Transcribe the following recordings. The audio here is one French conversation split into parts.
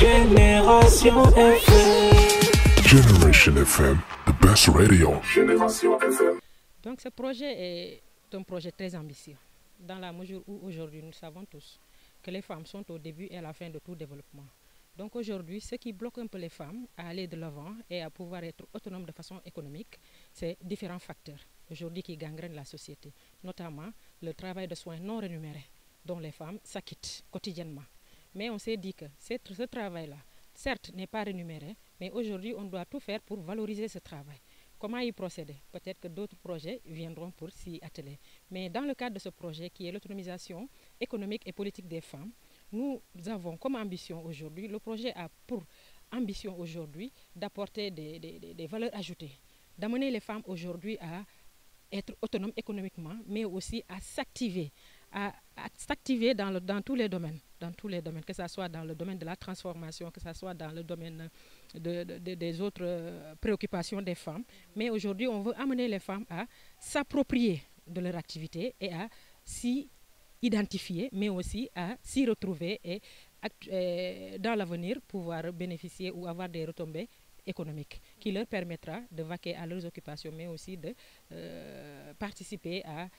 Génération FM. Generation FM, the best radio. Génération FM. Donc ce projet est un projet très ambitieux, dans la mesure où aujourd'hui nous savons tous que les femmes sont au début et à la fin de tout développement. Donc aujourd'hui, ce qui bloque un peu les femmes à aller de l'avant et à pouvoir être autonomes de façon économique, c'est différents facteurs aujourd'hui qui gangrènent la société, notamment le travail de soins non rémunéré dont les femmes s'acquittent quotidiennement. Mais on s'est dit que ce travail-là, certes, n'est pas rémunéré, mais aujourd'hui, on doit tout faire pour valoriser ce travail. Comment y procéder? Peut-être que d'autres projets viendront pour s'y atteler. Mais dans le cadre de ce projet qui est l'autonomisation économique et politique des femmes, nous avons comme ambition aujourd'hui, le projet a pour ambition aujourd'hui d'apporter des valeurs ajoutées, d'amener les femmes aujourd'hui à être autonomes économiquement, mais aussi à s'activer dans tous les domaines, que ce soit dans le domaine de la transformation, que ce soit dans le domaine des autres préoccupations des femmes. Mais aujourd'hui, on veut amener les femmes à s'approprier de leur activité et à s'y identifier, mais aussi à s'y retrouver et dans l'avenir pouvoir bénéficier ou avoir des retombées économiques qui leur permettra de vaquer à leurs occupations, mais aussi de participer à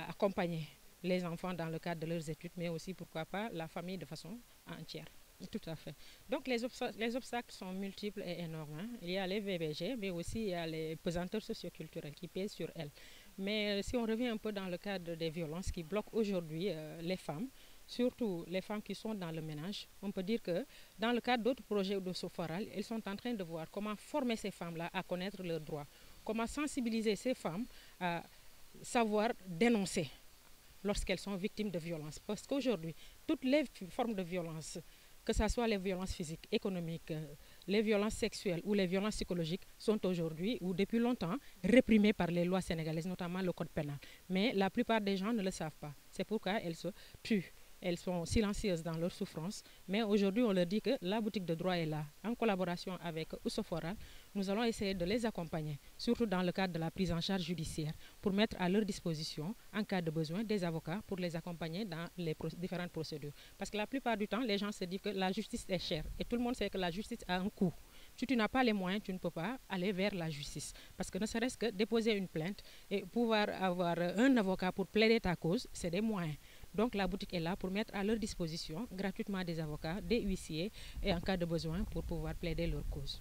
accompagner les enfants dans le cadre de leurs études, mais aussi, pourquoi pas, la famille de façon entière. Tout à fait. Donc les obstacles sont multiples et énormes. Hein. Il y a les VBG, mais aussi il y a les pesanteurs socioculturelles qui pèsent sur elles. Mais si on revient un peu dans le cadre des violences qui bloquent aujourd'hui les femmes, surtout les femmes qui sont dans le ménage, on peut dire que dans le cadre d'autres projets de Soforal, elles sont en train de voir comment former ces femmes-là à connaître leurs droits, comment sensibiliser ces femmes à savoir dénoncer lorsqu'elles sont victimes de violences. Parce qu'aujourd'hui, toutes les formes de violence, que ce soit les violences physiques, économiques, les violences sexuelles ou les violences psychologiques, sont aujourd'hui ou depuis longtemps réprimées par les lois sénégalaises, notamment le code pénal. Mais la plupart des gens ne le savent pas. C'est pourquoi elles se tuent. Elles sont silencieuses dans leur souffrance. Mais aujourd'hui, on leur dit que la boutique de droit est là. En collaboration avec Ousofora, nous allons essayer de les accompagner, surtout dans le cadre de la prise en charge judiciaire, pour mettre à leur disposition, en cas de besoin, des avocats pour les accompagner dans les différentes procédures. Parce que la plupart du temps, les gens se disent que la justice est chère. Et tout le monde sait que la justice a un coût. Si tu n'as pas les moyens, tu ne peux pas aller vers la justice. Parce que ne serait-ce que déposer une plainte et pouvoir avoir un avocat pour plaider ta cause, c'est des moyens. Donc la boutique est là pour mettre à leur disposition gratuitement des avocats, des huissiers et en cas de besoin pour pouvoir plaider leur cause.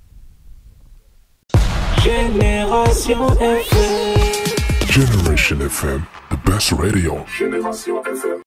Génération FM. Generation FM, the best radio. Génération FM.